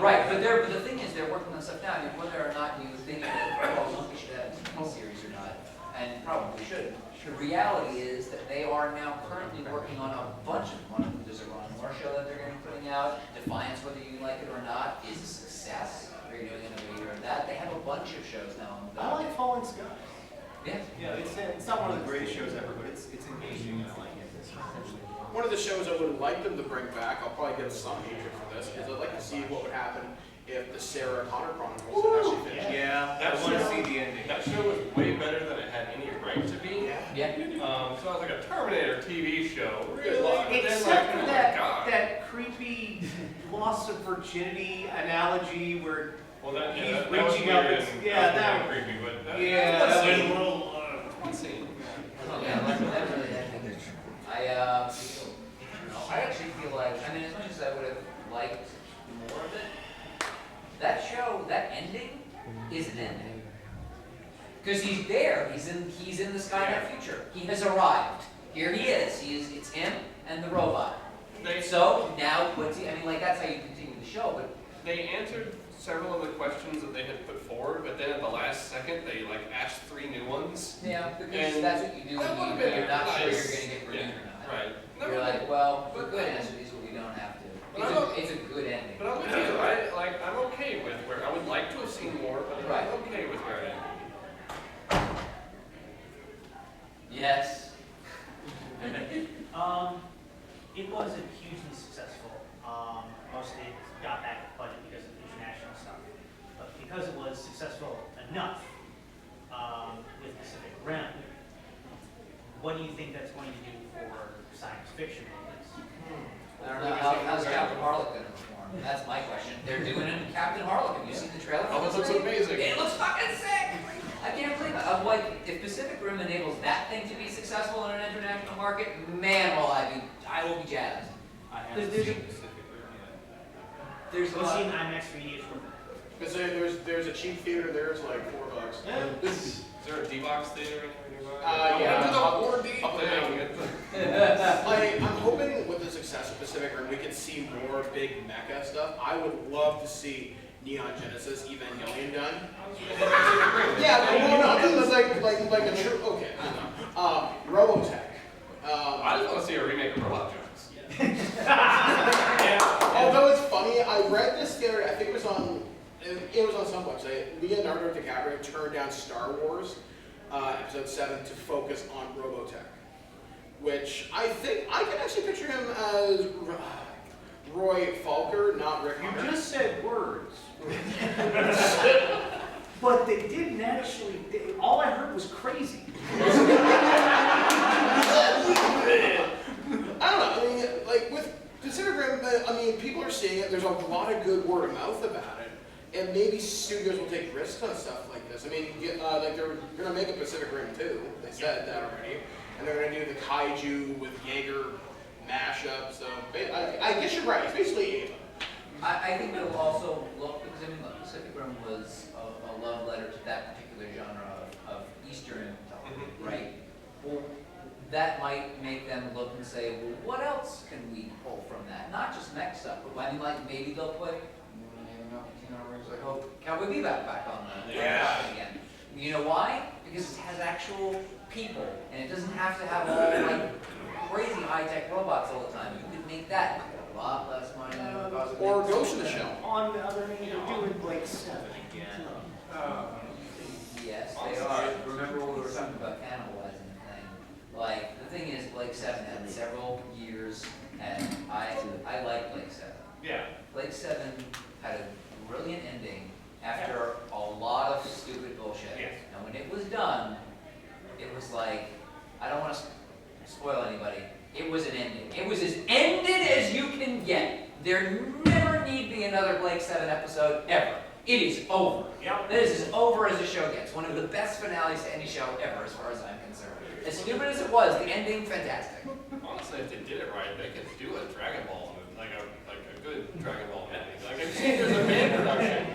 Right, but the thing is, they're working on stuff now. I mean, whether or not you think that, well, we should have a TV series or not, and probably should. The reality is that they are now currently working on a bunch of them. There's a Ron Moore show that they're going to be putting out. Defiance, whether you like it or not, is a success. They're doing a year of that. They have a bunch of shows now. I like Falling Skies. Yeah. Yeah, it's not one of the greatest shows ever, but it's engaging and I like it. One of the shows I would like them to bring back, I'll probably get some hatred for this, is I'd like to see what would happen if the Sarah Connor Chronicles had actually finished. Yeah, I want to see the ending. That show was way better than it had any right to be. Yeah. So it was like a Terminator TV show. Really? Except for that creepy loss of virginity analogy where that reaching out. That was creepy, but that was a little insane. That really had me. I actually feel like, I mean, as much as I would have liked more of it, that show, that ending, is an ending. Because he's there, he's in the Skynet future. He has arrived. Here he is. It's him and the robot. So now what's he? I mean, like that's how you continue the show. But they answered several of the questions that they had put forward, but then at the last second they like asked 3 new ones. Yeah, because that's what you do when you're not sure you're going to get renewed or not. Right. You're like, well, for good answer, these what we don't have to. It's a good ending. But I'm with you. I'm okay with where I would like to have seen more, but I'm okay with where it ended. Yes. It wasn't hugely successful. Mostly it got back the budget because of international stuff. But because it was successful enough with Pacific Rim, what do you think that's going to do for science fiction movies? I don't know. How's Captain Harlock going to perform? That's my question. They're doing it in Captain Harlock. Have you seen the trailer? Oh, it looks amazing. It looks fucking sick! I can't believe it. I'm like, if Pacific Rim enables that thing to be successful in an international market, man, I will be jazzed. I haven't seen Pacific Rim yet. There's Go see an IMAX 3D. Because there's a cheap theater there, it's like $4. Is there a D-Box theater nearby? Yeah. Up there. I'm hoping with the success of Pacific Rim, we can see more big mecha stuff. I would love to see Neon Genesis Evangelion done. Yeah, no, it's like a true. Okay, I know. Robotech. I just want to see a remake of Robot Jones. Although it's funny, I read this the other day. I think it was on some website. Leonardo DiCaprio turned down Star Wars Episode 7 to focus on Robotech, which I think I can actually picture him as Roy Falker, not Rick Hunter. You just said words. But they didn't actually. All I heard was crazy. I don't know. I mean, like with Pacific Rim, I mean, people are seeing it. There's a lot of good word of mouth about it, and maybe studios will take risks on stuff like this. I mean, like they're gonna make a Pacific Rim 2. They said that already, and they're gonna do the kaiju with Jaeger mashup. So I guess you're right. It's basically Ava. I think it'll also look, because I mean, look, Pacific Rim was a love letter to that particular genre of Eastern television, right? Well, that might make them look and say, well, what else can we pull from that? Not just mech stuff, but I mean, like maybe they'll put, I hope Cowboy Bebop back on the again. You know why? Because it has actual people, and it doesn't have to have all like crazy high-tech robots all the time. You could make that a lot less money than it would cost. Or Ghost in the Shell. On the other hand, they're doing Blake 7 again. Yes, they are. Remember what we were talking about cannibalizing the thing. Like, the thing is, Blake 7 had several years, and I like Blake 7. Yeah. Blake 7 had a brilliant ending after a lot of stupid bullshit. Yes. And when it was done, it was like, I don't want to spoil anybody, it was an ending. It was as ended as you can get. There never need be another Blake 7 episode, ever. It is over. Yep. That is as over as a show gets. One of the best finales to any show ever, as far as I'm concerned. As stupid as it was, the ending, fantastic. Honestly, if they did it right, they could do a Dragon Ball, like a good Dragon Ball ending. Like I've seen there's a fan production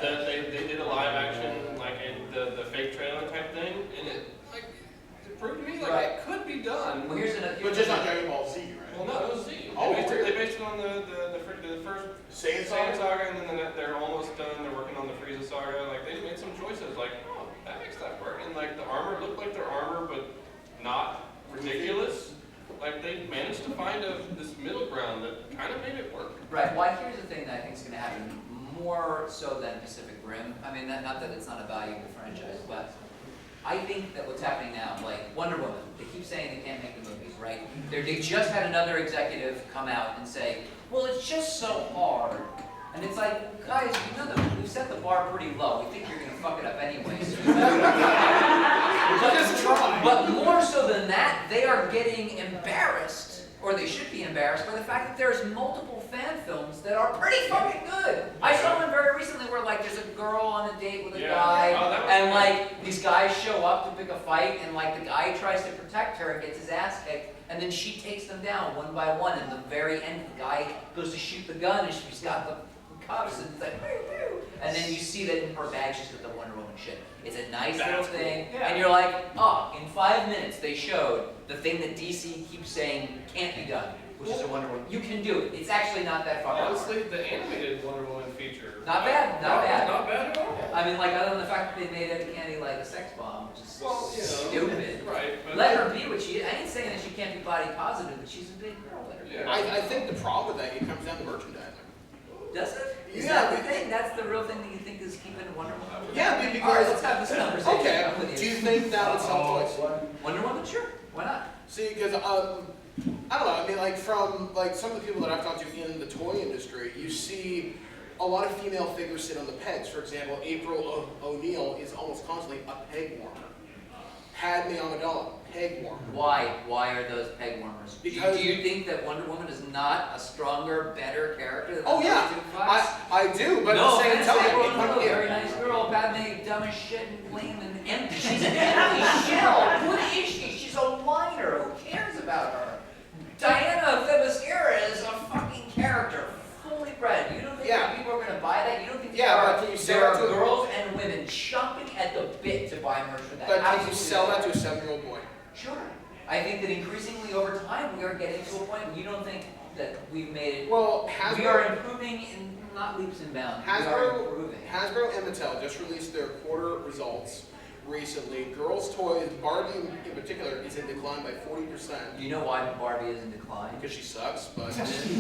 that they did a live action, like the fake trailer type thing, and it proved to me like it could be done. Well, here's another. But just not Dragon Ball Z, right? Well, no, it was Z. Oh, They based it on the first Saiyan Saiyan Saga? Saga, and then they're almost done. They're working on the Frieza Saga. Like they made some choices. Like, oh, that makes that work. And like the armor looked like their armor, but not ridiculous. Like they managed to find this middle ground that kind of made it work. Right. Well, here's the thing that I think is going to happen more so than Pacific Rim. I mean, not that it's not a valuable franchise, but I think that what's happening now, like Wonder Woman, they keep saying they can't make the movies, right? They just had another executive come out and say, well, it's just so hard. And it's like, guys, you know that we've set the bar pretty low. We think you're going to fuck it up anyway. So you Just try. but more so than that, they are getting embarrassed, or they should be embarrassed, by the fact that there's multiple fan films that are pretty fucking good. I saw one very recently where like there's a girl on a date with a guy, Oh, that was and good. like these guys show up to pick a fight, and like the guy tries to protect her and gets his ass kicked, and then she takes them down one by one, and the very end, the guy goes to shoot the gun, and she's got the cuffs, and it's like, woo, woo. And then you see that in her bag she's got the Wonder Woman shit. It's a nice little That's cool. thing, Yeah. and you're like, oh, in 5 minutes they showed the thing that DC keeps saying can't be done, which is a Wonder Woman. You can do it. It's actually not that fucking hard. Honestly, the animated Wonder Woman feature. Not bad, not bad. Not bad at all. I mean, like, other than the fact that they made Eddie Candy like a sex bomb, which is Well, you know. stupid. Right. But Let her be what she is. I ain't saying that she can't be body positive, but she's a big girl. Let her be. Yeah. I think the problem with that, it comes down to merchandising. Does it? Is Yeah, that the but- thing? That's the real thing that you think is keeping Wonder Woman? Yeah, I mean, All right, because, let's have this conversation. okay, I'm with do you think that would sell toys? Wonder Woman? Sure. Why not? See, because, I don't know, I mean, like, from, like, some of the people that I've talked to in the toy industry, you see a lot of female figures sit on the pegs. For example, April O'Neil is almost constantly a peg warmer. Padme Amidala, peg warmer. Why? Why are those peg warmers? Because- do you think that Wonder Woman is not a stronger, better character than Oh, the yeah. other two fucks? I do, but no at the same offense, time, April it O'Neil, could be very nice girl. Padme, dumb as shit and lame and empty. She's an empty shell. What is she? She's a whiner. Who cares about her? Diana Themyscira is a fucking character, fully bred. You don't think Yeah. that people are going to buy that? You don't think Yeah, there but are, can you sell there it are to a- girls and women chomping at the bit to buy merch for that? But can you Absolutely sell that not. to a 7-year-old boy? Sure. I think that increasingly over time we are getting to a point where you don't think that we've made it. Well, We are Hasbro, improving in not leaps and bounds. We are Hasbro, improving. Hasbro and Mattel just released their quarter results recently. Girls' toys, Barbie in particular, is in decline by 40%. Do you know why Barbie is in decline? Because she sucks, but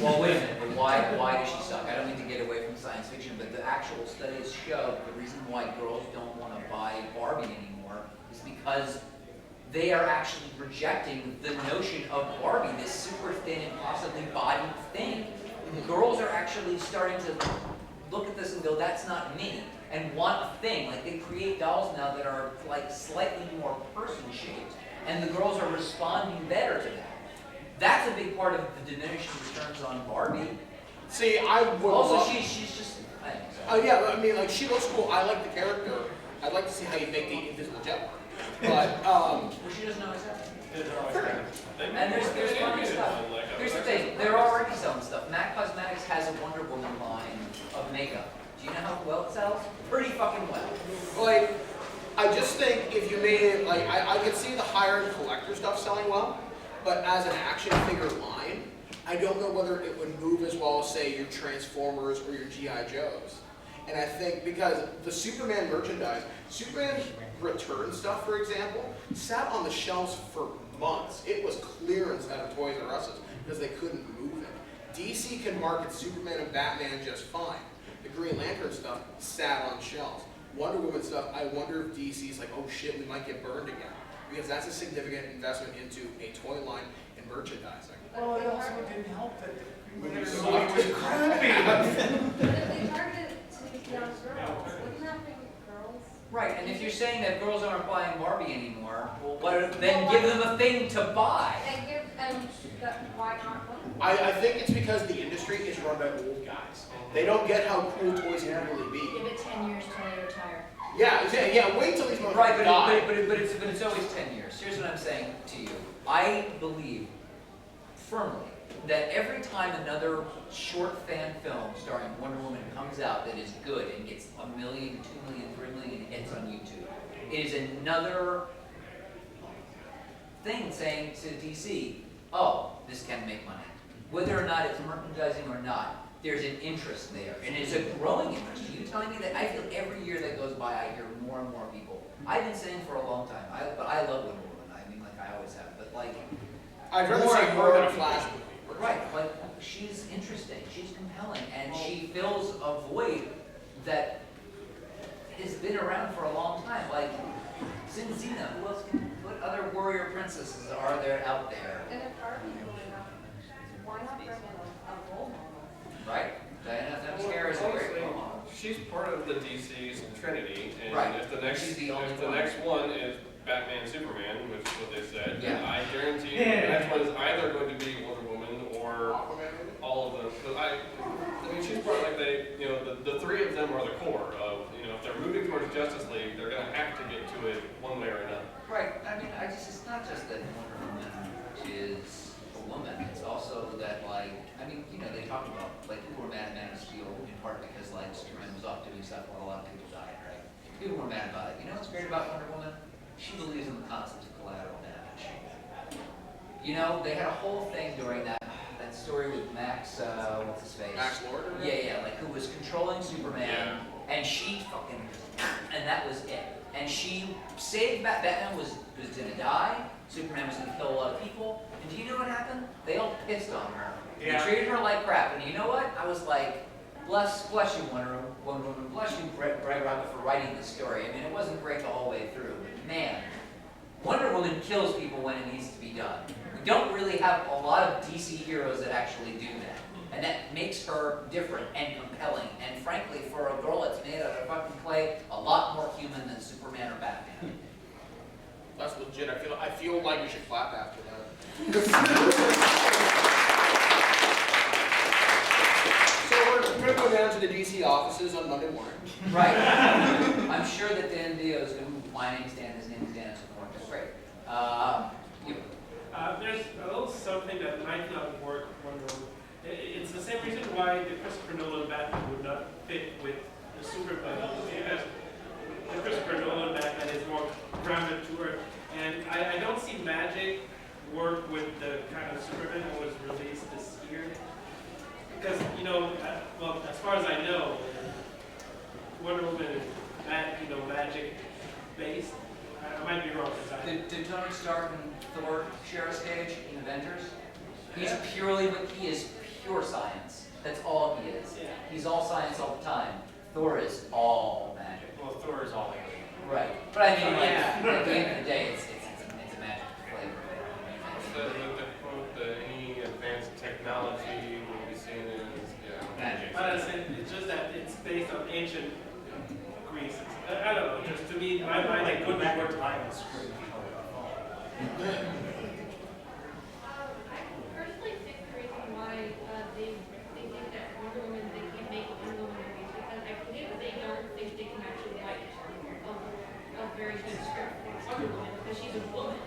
Well, wait a minute. But why does she suck? I don't mean to get away from science fiction, but the actual studies show the reason why girls don't want to buy Barbie anymore is because they are actually rejecting the notion of Barbie, this super thin, impossibly bodied thing. Girls are actually starting to look at this and go, that's not me, and want a thing. Like, they create dolls now that are like slightly more person-shaped, and the girls are responding better to that. That's a big part of the diminishing returns on Barbie. see, I would Also, love- she's just, I think so. yeah, I mean, like, she looks cool. I like the character. I'd like to see how you make the invisible jet work. But, Well, she doesn't know exactly. And there's funny stuff. Here's the thing, they're already selling stuff. MAC Cosmetics has a Wonder Woman line of makeup. Do you know how well it sells? Pretty fucking well. like, I just think if you made it, like, I could see the higher-end collector stuff selling well, but as an action figure line, I don't know whether it would move as well as, say, your Transformers or your G.I. Joes. And I think because the Superman merchandise, Superman Return stuff, for example, sat on the shelves for months. It was clearance out of Toys R Us because they couldn't move it. DC can market Superman and Batman just fine. The Green Lantern stuff sat on shelves. Wonder Woman stuff, I wonder if DC's like, oh shit, we might get burned again. Because that's a significant investment into a toy line and merchandising. Well, it also didn't help that the When you movie saw was it. crappy. But if they targeted it to these young girls, wouldn't that make girls? Right, and if you're saying that girls aren't buying Barbie anymore, well, then give them a thing to buy. And give, and why not women? I think it's because the industry is run by old guys. They don't get how cool toys can really be. Give it 10 years till they retire. Yeah, wait till these motherfuckers Right, die. but it's always 10 years. Here's what I'm saying to you. I believe firmly that every time another short fan film starring Wonder Woman comes out that is good and gets 1 million, 2 million, 3 million hits on YouTube, it is another thing saying to DC, oh, this can make money. Whether or not it's merchandising or not, there's an interest there, and it's a growing interest. Are you telling me that? I feel every year that goes by, I hear more and more people. I've been saying for a long time, but I love Wonder Woman. I mean, like I always have. But like, I'd rather more see and her more in a people- Flash movie. right? Like she's interesting, she's compelling, and she fills a void that has been around for a long time. Like Xena, who else can? What other warrior princesses are there out there? And if Barbie's going up, why not bring in a role model? Right? Diana Themyscira is a great role model. She's part of the DC's Trinity, and Right. if the next She's the only if the one. next one is Batman Superman, which is what they said, Yeah. I guarantee you the next one is either going to be Wonder Woman or all of them. Because I mean, she's part like the three of them are the core of if they're moving towards Justice League, they're going to have to get to it one way or another. Right. I mean, it's not just that Wonder Woman is a woman. It's also that they talk about people were mad at Man of Steel in part because Superman was off doing stuff while a lot of people died, right? People were mad about it. You know what's great about Wonder Woman? She believes in the concept of collateral damage. They had a whole thing during that story with Max, what's his face? Max Lord? Yeah, who was controlling Superman, and she fucking, and that was it. And she saved Batman was gonna die, Superman was gonna kill a lot of people, and do you know what happened? They all pissed on her. Yeah. They treated her like crap, and you know what? I was like, bless you, Wonder Woman, bless you, Greg Rucka, for writing this story. I mean, it wasn't great the whole way through, but man, Wonder Woman kills people when it needs to be done. We don't really have a lot of DC heroes that actually do that. And that makes her different and compelling. And frankly, for a girl that's made out of fucking clay, a lot more human than Superman or Batman. That's legit. I feel like we should clap after that. So we're gonna go down to the DC offices on Monday morning. Right. I'm sure that Dan Dio's going to, my name's Dan, his name is Dan, so that's great. You. There's a little something that might not work Wonder Woman. It's the same reason why the Christopher Nolan Batman would not fit with the Superman. Because the Christopher Nolan Batman is more grounded to earth. And I don't see magic work with the kind of Superman that was released this year. Because, well, as far as I know, Wonder Woman is magic based. I might be wrong. Did Tony Stark and Thor share a stage in Avengers? He is pure science. That's all he is. Yeah. He's all science all the time. Thor is all magic. Well, Thor is all alien. Right. But I mean, Yeah. at the end of the day, it's a magic flavor. The quote that any advanced technology will be seen as Magic. But it's just that it's based on ancient Greece. I don't know. Just to me, my mind, it couldn't back in work. time and screw people up. I personally think the reason why they think that Wonder Woman, they can't make Wonder Woman movies because I believe that they don't think they can actually write a very good script for Wonder Woman because she's a woman.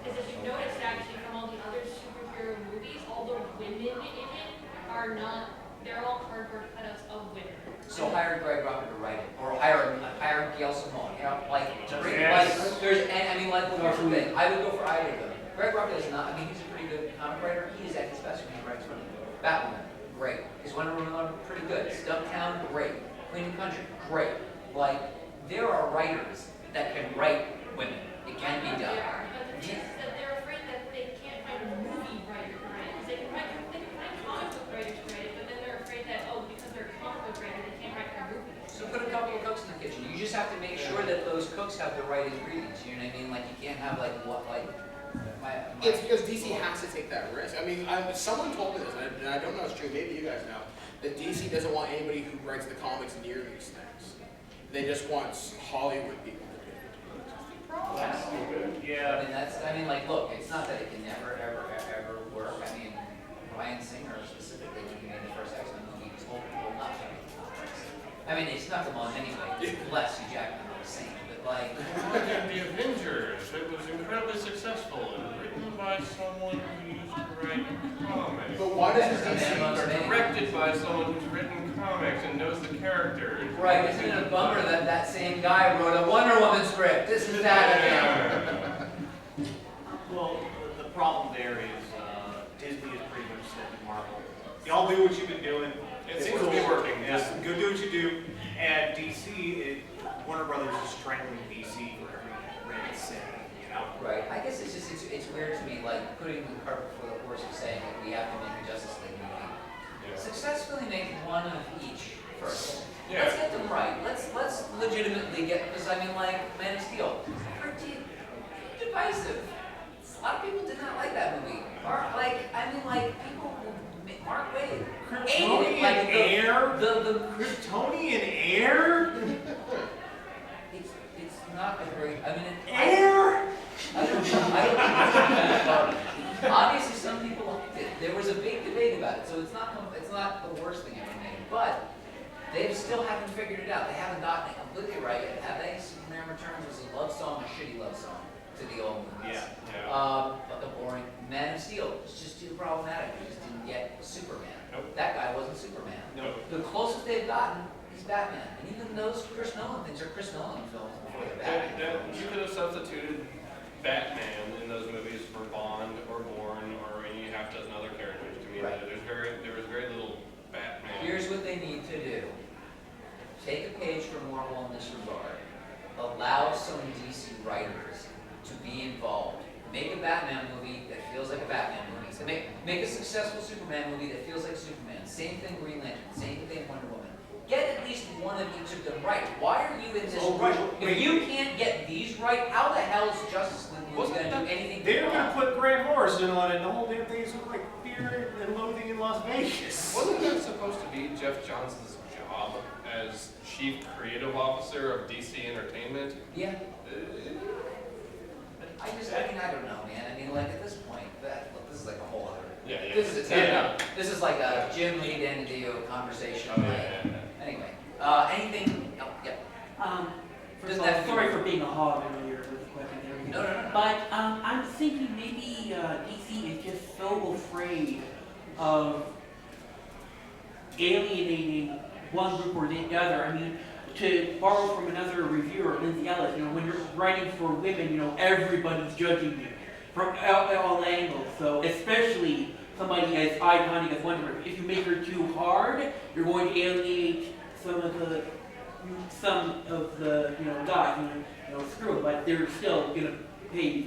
Because if you notice actually from all the other superhero movies, all the women in it are not, they're all cardboard cutouts of women. So hire Greg Rucka to write it, or hire Gail Simone. Yes. There's, and I mean, here's the thing. I would go for either of them. Greg Rucka is not. I mean, he's a pretty good comic writer. He is at his best when he writes women. Batwoman, great. Is Wonder Woman pretty good? Stumptown, great. Queen and Country, great. There are writers that can write women. It can be done. They are, but the thing is that they're afraid that they can't find a movie writer to write it. Because they can find comic book writers to write it, but then they're afraid that, because they're a comic book writer, they can't write their movie. So put a couple of cooks in the kitchen. You just have to make sure that those cooks have the right ingredients. You know what I mean? You can't have It's because DC has to take that risk. I mean, someone told me this, and I don't know if it's true. Maybe you guys know that DC doesn't want anybody who writes the comics near these things. They just want Hollywood people to do it. That's stupid. I mean, look, it's not that it can never, ever work. I mean, Bryan Singer specifically, when he made the first X-Men movie, he told people not to read the comics. I mean, they snuck them on anyway, unless Hugh Jackman was sane. But Look at the Avengers. It was incredibly successful and written by someone who used to write comics. But why does DC Directed by someone who's written comics and knows the characters. right, isn't it a bummer that that same guy wrote a Wonder Woman script? Isn't that again? Well, Y'all do what you've been doing. It It's seems to cool. be working. Just go do what you do. And DC, Warner Brothers is strangling DC for every red cent, you know? Right, I guess it's just, it's weird to me, like, putting the cart before the horse and saying that we have to make a Justice League movie. Yeah. Successfully make one of each first. Yeah. Let's get them right, let's legitimately get, because I mean, like, Man of Steel, pretty divisive. A lot of people did not like that movie. Mark, like, I mean, like, people, Mark Wade hated it, like, Air? the Kryptonian air? it's not a great, I mean, Air? I don't know. Obviously, some people liked it. There was a big debate about it, so it's not the worst thing ever made. But they still haven't figured it out. They haven't gotten it completely right yet, have they? Superman Returns was a love song, a shitty love song to the old movies. Yeah. But the boring Man of Steel was just too problematic. We just didn't get Superman. Nope. That guy wasn't Superman. Nope. The closest they've gotten is Batman, and even those Chris Nolan things are Chris Nolan films before the Batman films. You could have substituted Batman in those movies for Bond or Bourne or any half dozen other characters. To me, Right. there was very little Batman. Here's what they need to do. Take a page from Marvel in this regard. Allow some DC writers to be involved. Make a Batman movie that feels like a Batman movie. So make a successful Superman movie that feels like Superman. Same thing Green Lantern. Same thing Wonder Woman. Get at least one of each of them right. Why are you in this rush? If you can't get these right, how the hell is Justice League movie going to do anything? They're gonna put Grant Morrison on it, and the whole damn thing's look like Fear and Loathing in Las Vegas. Wasn't that supposed to be Jeff Johnson's job as chief creative officer of DC Entertainment? Yeah. I don't know, man. I mean, like at this point, look, this is like a whole other. Yeah. This is like a Jim Lee Danadeo conversation. Oh, yeah. Anyway, anything? Oh, yeah. First Doesn't of all, have to be sorry right. for being a hog earlier with the question and everything. No. But I'm thinking maybe DC is just so afraid of alienating one group or the other. I mean, to borrow from another reviewer, Lindsay Ellis, when you're writing for women, everybody's judging you from all angles. So especially somebody as iconic as Wonder Woman, if you make her too hard, you're going to alienate some of the guys. Screw it, but they're still gonna pay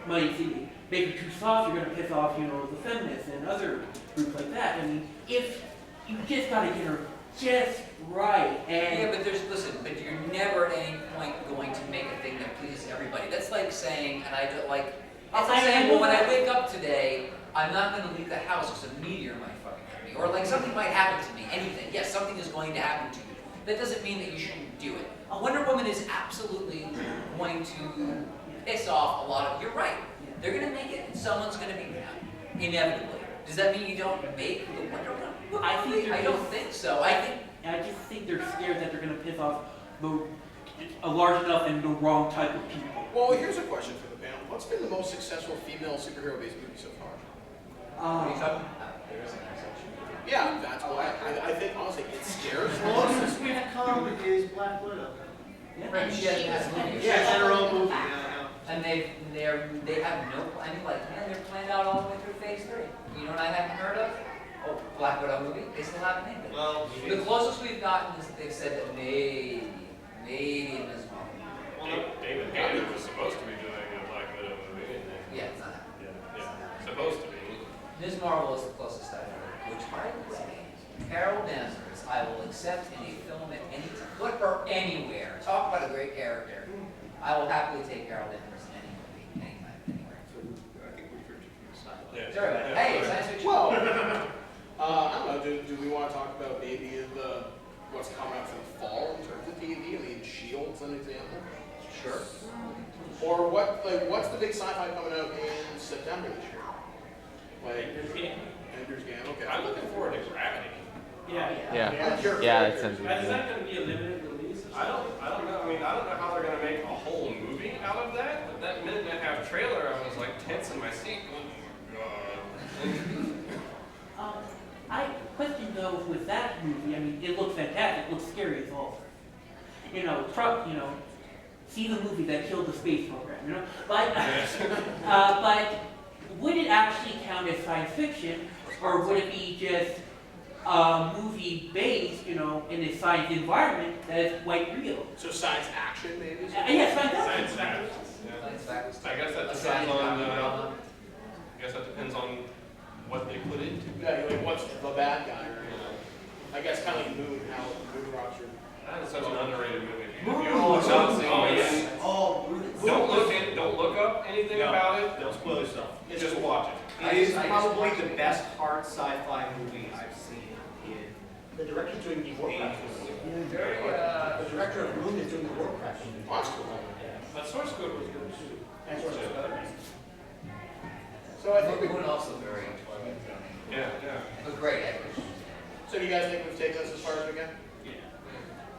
money to make her too soft. You're gonna piss off, the feminists and other groups like that. I mean, if you just gotta get her just right. And Yeah, but but you're never at any point going to make a thing that pleases everybody. That's like saying, and I don't like, it's like saying, well, when I wake up today, I'm not going to leave the house because a meteor might fucking hit me. Or like something might happen to me, anything. Yes, something is going to happen to you. That doesn't mean that you shouldn't do it. A Wonder Woman is absolutely going to piss off a lot of, you're right. They're going to make it and someone's going to be mad, inevitably. Does that mean you don't make the Wonder Woman? I don't think so. I just think they're scared that they're going to piss off a large enough and the wrong type of people. Well, here's a question for the panel. What's been the most successful female superhero-based movie so far? What are you talking about? There is an intersection. Yeah, that's why I think honestly it scares The me. closest we've come is Black Widow. Right, she hasn't had a movie. Yeah, it's had her own movie. Yeah, And they have no, I mean, like, man, they're planned out all the way through phase 3. You know what I haven't heard of? Oh, Black Widow movie, they still haven't named it. Well, The closest we've gotten is they've said that maybe Ms. Marvel. David Hayter was supposed to be doing a Black Widow movie. Yeah, it's not happening. Yeah. Supposed to be. Ms. Marvel is the closest I've heard, which by the way, Carol Danvers, I will accept in a film at any time. Put her anywhere. Talk about a great character. I will happily take Carol Danvers in any movie, anytime, anywhere. I think we've heard you from the side. Yeah. Sorry about it. Hey, science fiction. Well, I don't know. Do we want to talk about maybe what's coming out for the fall in terms of TV? I mean, Shield's an example. Sure. Or what's the big sci-fi coming out in September this year? Ender's Game. Okay. I'm looking forward to Gravity. Yeah. I'm curious. Yeah, that sounds Is good. that going to be a limited release? I don't know. I mean, I don't know how they're gonna make a whole movie out of that. But that minute and a half trailer, I was like tense in my seat. Oh my god. I question though with that movie. I mean, it looks fantastic. It looks scary as all. Trump. See the movie that killed the space program. But but would it actually count as science fiction? or would it be just a movie based, you know, in a science environment that is quite real? So science action, maybe? Yes, science Science fiction. fact. Yeah. Science fact. I guess that A depends science on, docudrama. I guess that depends on what they put into it. Yeah, like what's the bad guy, You right? know. I guess kind of like Moon, how Moon rocks your. That is such an underrated movie. If Moon you all have not was- seen oh, it, yes. don't look up anything No. about it. Don't spoil yourself. Just watch it. It is I just probably watched the it. best hard sci-fi movie I've seen in. The director's doing the Warcraft ages. movie. Very, The director of Moon is doing the Warcraft movie. Oh, that's cool. But source code was good too. That's what it's about. So I think we. Moon also very, Yeah, yeah. but great actors. So do you guys think we've taken us as far as we can? Yeah.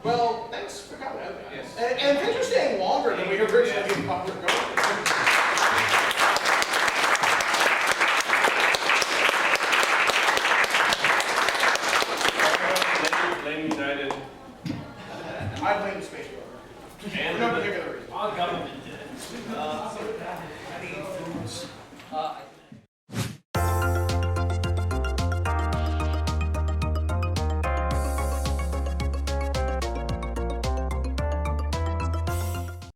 Well, thanks for coming out, guys. Yes. And thanks for staying longer than we originally thought we were going